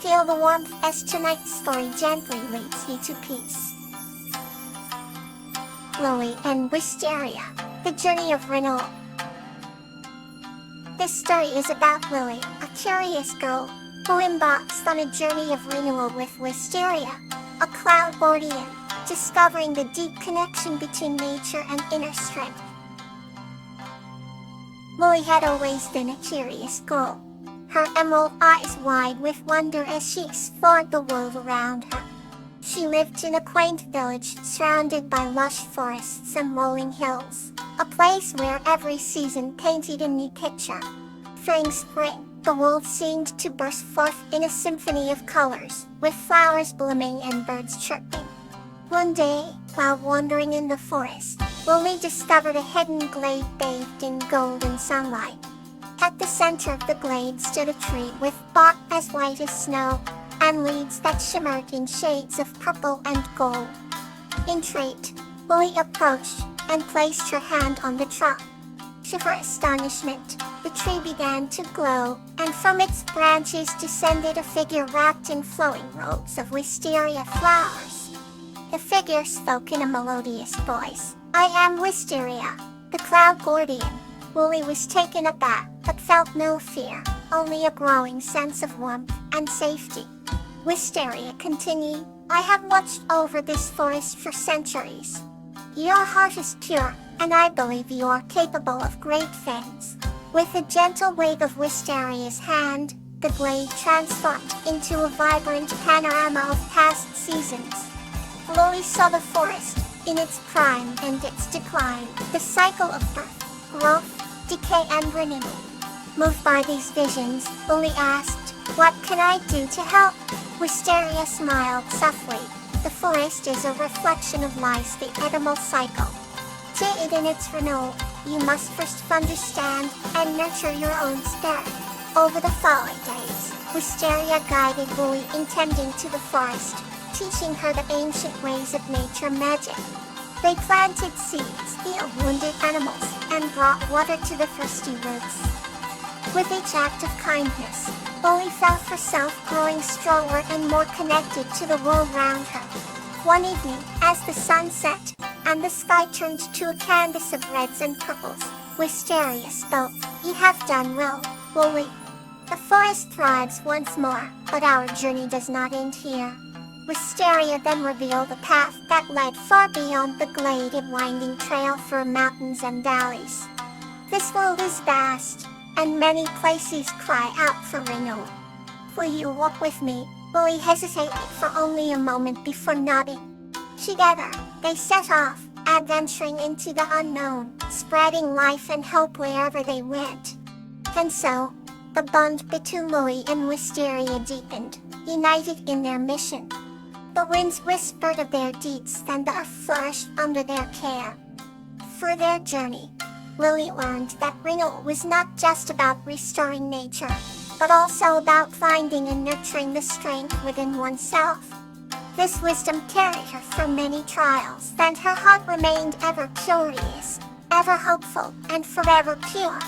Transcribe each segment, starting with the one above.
Feel the warmth as tonight's story gently leads you to peace. Lily and Wisteria, The Journey of Renewal. This story is about Lily, a curious girl who embarks on a journey of renewal with Wisteria, a cloud guardian, discovering the deep connection between nature and inner strength. Lily had always been a curious girl, her emerald eyes wide with wonder as she explored the world around her. She lived in a quaint village surrounded by lush forests and rolling hills, a place where every season painted a new picture. During spring, the world seemed to burst forth in a symphony of colors, with flowers blooming and birds chirping. One day, while wandering in the forest, Lily discovered a hidden glade bathed in golden sunlight. At the center of the glade stood a tree with bark as white as snow, and leaves that shimmered in shades of purple and gold. Intrigued, Lily approached and placed her hand on the trunk. To her astonishment, the tree began to glow, and from its branches descended a figure wrapped in flowing robes of wisteria flowers. The figure spoke in a melodious voice. "I am Wisteria, the cloud guardian." Lily was taken aback, but felt no fear, only a growing sense of warmth and safety. Wisteria continued, "I have watched over this forest for centuries. Your heart is pure, and I believe you are capable of great things." With a gentle wave of Wisteria's hand, the glade transformed into a vibrant panorama of past seasons. Lily saw the forest, in its prime and its decline, the cycle of birth, growth, decay and renewal. Moved by these visions, Lily asked, "What can I do to help?" Wisteria smiled softly. "The forest is a reflection of life's the eternal cycle. To aid in its renewal, you must first understand and nurture your own spirit." Over the following days, Wisteria guided Lily in tending to the forest, teaching her the ancient ways of nature magic. They planted seeds, healed wounded animals, and brought water to the thirsty roots. With each act of kindness, Lily felt herself growing stronger and more connected to the world around her. One evening, as the sun set, and the sky turned to a canvas of reds and purples, Wisteria spoke. "You have done well, Lily. The forest thrives once more, but our journey does not end here." Wisteria then revealed a path that led far beyond the glade, a winding trail through mountains and valleys. "This world is vast, and many places cry out for renewal. Will you walk with me?" Lily hesitated for only a moment before nodding. Together, they set off, adventuring into the unknown, spreading life and hope wherever they went. And so, the bond between Lily and Wisteria deepened, united in their mission. The winds whispered of their deeds and the earth flourished under their care. Through their journey, Lily learned that renewal was not just about restoring nature, but also about finding and nurturing the strength within oneself. This wisdom carried her through many trials, and her heart remained ever curious, ever hopeful, and forever pure.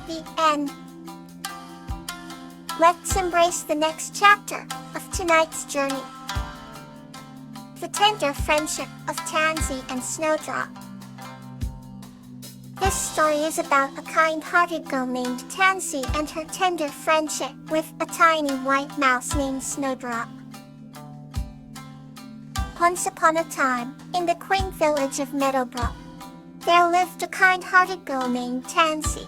The end. Let's embrace the next chapter of tonight's journey. The tender friendship of Tansy and Snowdrop. This story is about a kind-hearted girl named Tansy and her tender friendship with a tiny white mouse named Snowdrop. Once upon a time, in the quaint village of Meadowbrook, there lived a kind-hearted girl named Tansy.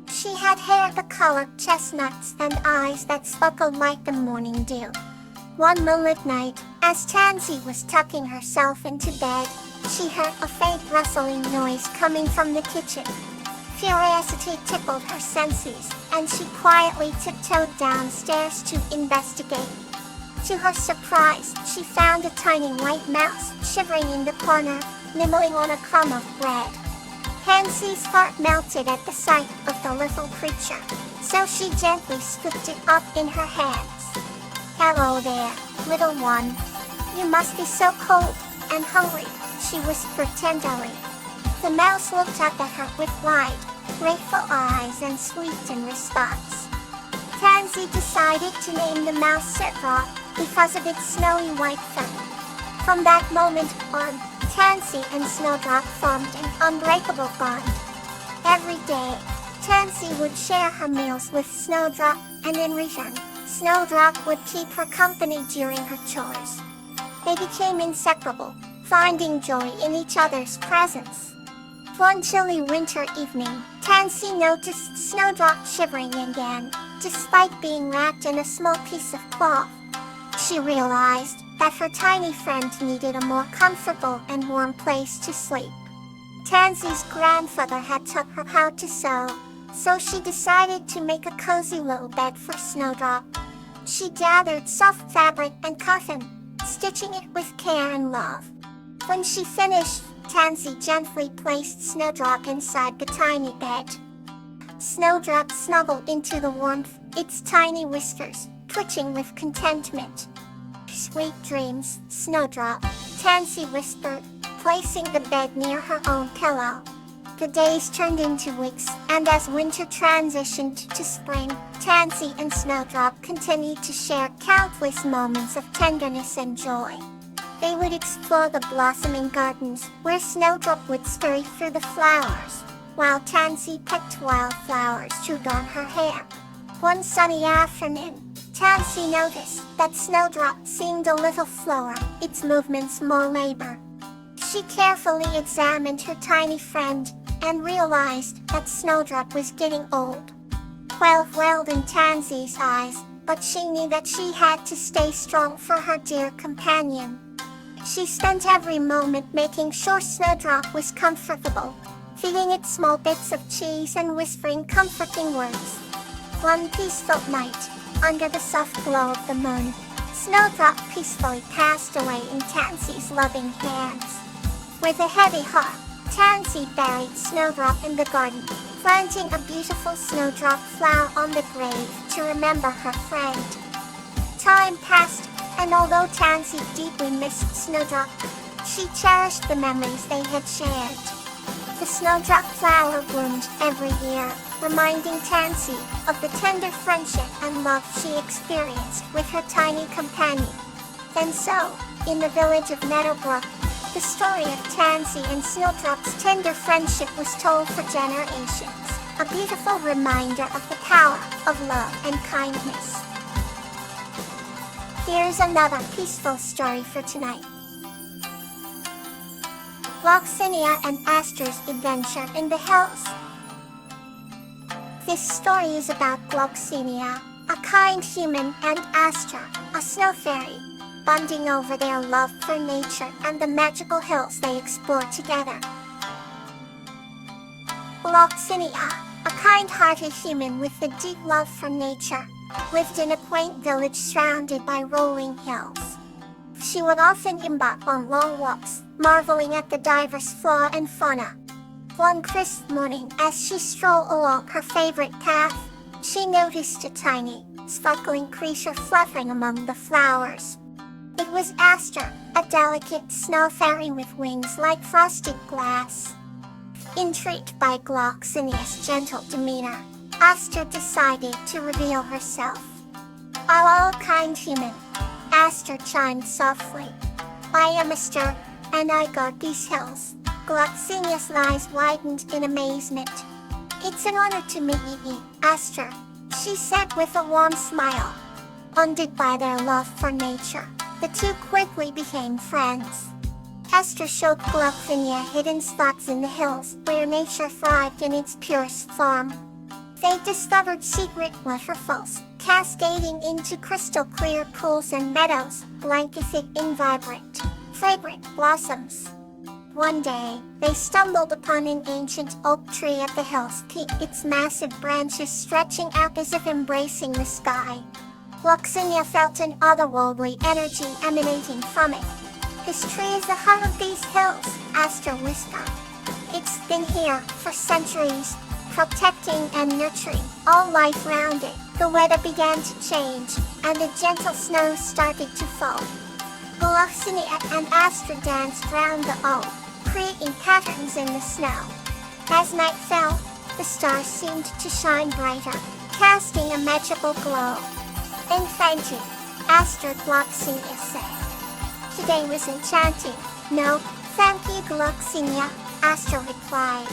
She had hair the color of chestnuts and eyes that sparkled like the morning dew. One moonlit night, as Tansy was tucking herself into bed, she heard a faint rustling noise coming from the kitchen. Curiosity tickled her senses, and she quietly tiptoed downstairs to investigate. To her surprise, she found a tiny white mouse shivering in the corner, nibbling on a crumb of bread. Tansy's heart melted at the sight of the little creature, so she gently scooped it up in her hands. "Hello there, little one. You must be so cold and hungry," she whispered tenderly. The mouse looked up at her with wide, grateful eyes and squeaked in response. Tansy Tansy decided to name the mouse Snowdrop because of its snowy white fur. From that moment on, Tansy and Snowdrop formed an unbreakable bond. Every day, Tansy would share her meals with Snowdrop, and in return, Snowdrop would keep her company during her chores. They became inseparable, finding joy in each other's presence. One chilly winter evening, Tansy noticed Snowdrop shivering again, despite being wrapped in a small piece of cloth. She realized that her tiny friend needed a more comfortable and warm place to sleep. Tansy's grandfather had taught her how to sew, so she decided to make a cozy little bed for Snowdrop. She gathered soft fabric and cotton, stitching it with care and love. When she finished, Tansy gently placed Snowdrop inside the tiny bed. Snowdrop snuggled into the warmth, its tiny whiskers twitching with contentment. "Sweet dreams, Snowdrop," Tansy whispered, placing the bed near her own pillow. The days turned into weeks, and as winter transitioned to spring, Tansy and Snowdrop continued to share countless moments of tenderness and joy. They would explore the blossoming gardens, where Snowdrop would scurry through the flowers, while Tansy picked wildflowers to adorn her hair. One sunny afternoon, Tansy noticed that Snowdrop seemed a little slower, its movements more labored. She carefully examined her tiny friend and realized that Snowdrop was getting old. 12 welled in Tansy's eyes, but she knew that she had to stay strong for her dear companion. She spent every moment making sure Snowdrop was comfortable, feeding it small bits of cheese and whispering comforting words. One peaceful night, under the soft glow of the moon, Snowdrop peacefully passed away in Tansy's loving hands. With a heavy heart, Tansy buried Snowdrop in the garden, planting a beautiful snowdrop flower on the grave to remember her friend. Time passed, and although Tansy deeply missed Snowdrop, she cherished the memories they had shared. The snowdrop flower bloomed every year, reminding Tansy of the tender friendship and love she experienced with her tiny companion. And so, in the village of Meadowbrook, the story of Tansy and Snowdrop's tender friendship was told for generations, a beautiful reminder of the power of love and kindness. Here's another peaceful story for tonight. Gloxinia and Aster's Adventure in the Hills. This story is about Gloxinia, a kind human, and Aster, a snow fairy, bonding over their love for nature and the magical hills they explore together. Gloxinia, a kind-hearted human with a deep love for nature, lived in a quaint village surrounded by rolling hills. She would often embark on long walks, marveling at the diverse flora and fauna. One crisp morning, as she strolled along her favorite path, she noticed a tiny, sparkling creature fluttering among the flowers. It was Aster, a delicate snow fairy with wings like frosted glass. Intrigued by Gloxinia's gentle demeanor, Aster decided to reveal herself. "Hello, kind human," Aster chimed softly. "I am Aster, and I guard these hills." Gloxinia's eyes widened in amazement. "It's an honor to meet you, Aster," she said with a warm smile. Bonded by their love for nature, the two quickly became friends. Aster showed Gloxinia hidden spots in the hills where nature thrived in its purest form. They discovered secret waterfalls, cascading into crystal-clear pools and meadows, blanketed in vibrant, fragrant blossoms. One day, they stumbled upon an ancient oak tree at the hill's peak, its massive branches stretching out as if embracing the sky. Gloxinia felt an otherworldly energy emanating from it. "This tree is the heart of these hills," Aster whispered. "It's been here for centuries, protecting and nurturing all life around it." The weather began to change, and a gentle snow started to fall. Gloxinia and Aster danced round the oak, creating patterns in the snow. As night fell, the stars seemed to shine brighter, casting a magical glow. Enchanting, Astrid Gloxinia said. Today was enchanting. No, thank you Gloxinia, Astrid replied.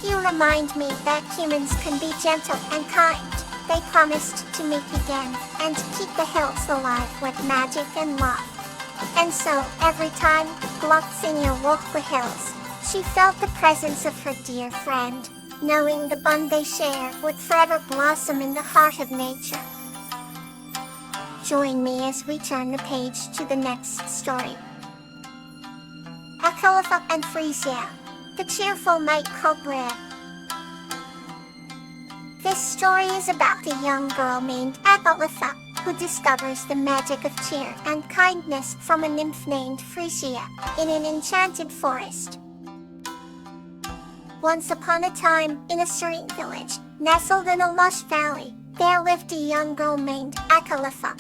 You remind me that humans can be gentle and kind. They promised to meet again and to keep the hills alive with magic and love. And so, every time Gloxinia walked the hills, she felt the presence of her dear friend, knowing the bond they share would forever blossom in the heart of nature. Join me as we turn the page to the next story. Akalfa and Frisia, the cheerful night culprit. This story is about a young girl named Akalfa, who discovers the magic of cheer and kindness from a nymph named Frisia in an enchanted forest. Once upon a time, in a serene village, nestled in a lush valley, there lived a young girl named Akalfa.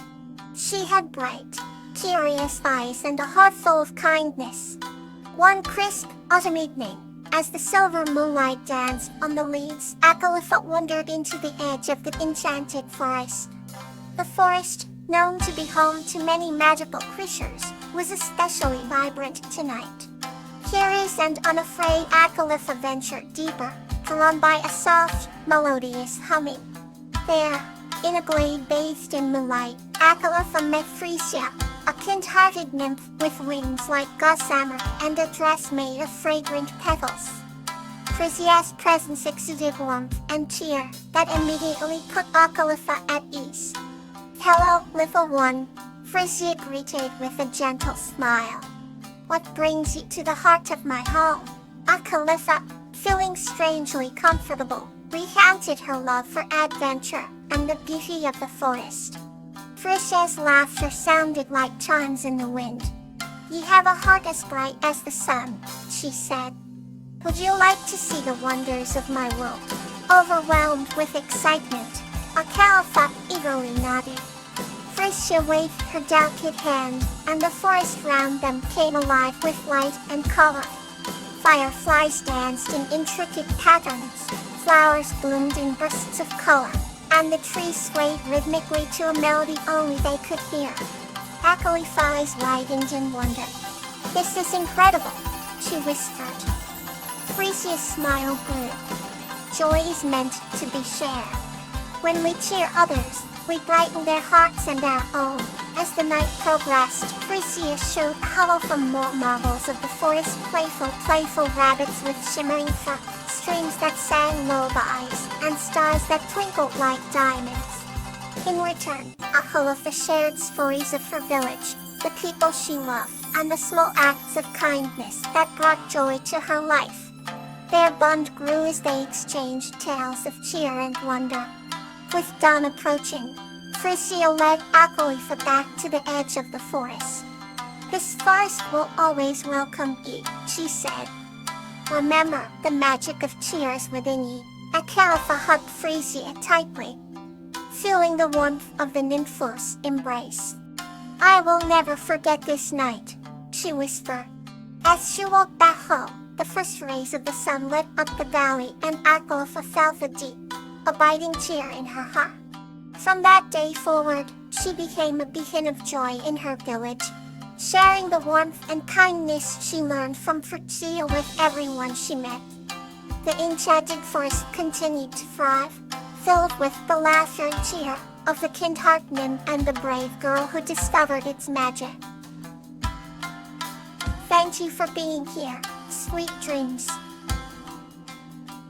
She had bright, curious eyes and a heart full of kindness. One crisp autumn evening, as the silver moonlight danced on the leaves, Akalfa wandered into the edge of the enchanted forest. The forest, known to be home to many magical creatures, was especially vibrant tonight. Curious and unafraid, Akalfa ventured deeper, drawn by a soft, melodious humming. There, in a glade bathed in moonlight, Akalfa met Frisia, a kind-hearted nymph with wings like gossamer and a dress made of fragrant petals. Frisia's presence exuded warmth and cheer that immediately put Akalfa at ease. "Hello, little one," Frisia greeted with a gentle smile. "What brings you to the heart of my home?" Akalfa, feeling strangely comfortable, recounted her love for adventure and the beauty of the forest. Frisia's laughter sounded like chimes in the wind. "You have a heart as bright as the sun," she said. "Would you like to see the wonders of my world?" Overwhelmed with excitement, Akalfa eagerly nodded. Frisia waved her delicate hand, and the forest round them came alive with light and color. Fireflies danced in intricate patterns, flowers bloomed in bursts of color, and the trees swayed rhythmically to a melody only they could hear. Akalfa's eyes widened in wonder. "This is incredible," she whispered. Frisia's smile grew. "Joy is meant to be shared. When we cheer others, we brighten their hearts and our own." As the night progressed, Frisia showed Akalfa more marvels of the forest, playful rabbits with shimmering fur, streams that sang lullabies, and stars that twinkled like diamonds. In return, Akalfa shared stories of her village, the people she loved, and the small acts of kindness that brought joy to her life. Their bond grew as they exchanged tales of cheer and wonder. With dawn approaching, Frisia led Akalfa back to the edge of the forest. "This forest will always welcome you," she said. "Remember the magic of cheer is within you." Akalfa hugged Frisia tightly, feeling the warmth of the nymph's embrace. "I will never forget this night," she whispered. As she walked back home, the first rays of the sun lit up the valley, and Akalfa felt a deep, abiding cheer in her heart. From that day forward, she became a beacon of joy in her village, sharing the warmth and kindness she learned from Frisia with everyone she met. The enchanted forest continued to thrive, filled with the laughter and cheer of the kind-hearted nymph and the brave girl who discovered its magic. Thank you for being here. Sweet dreams.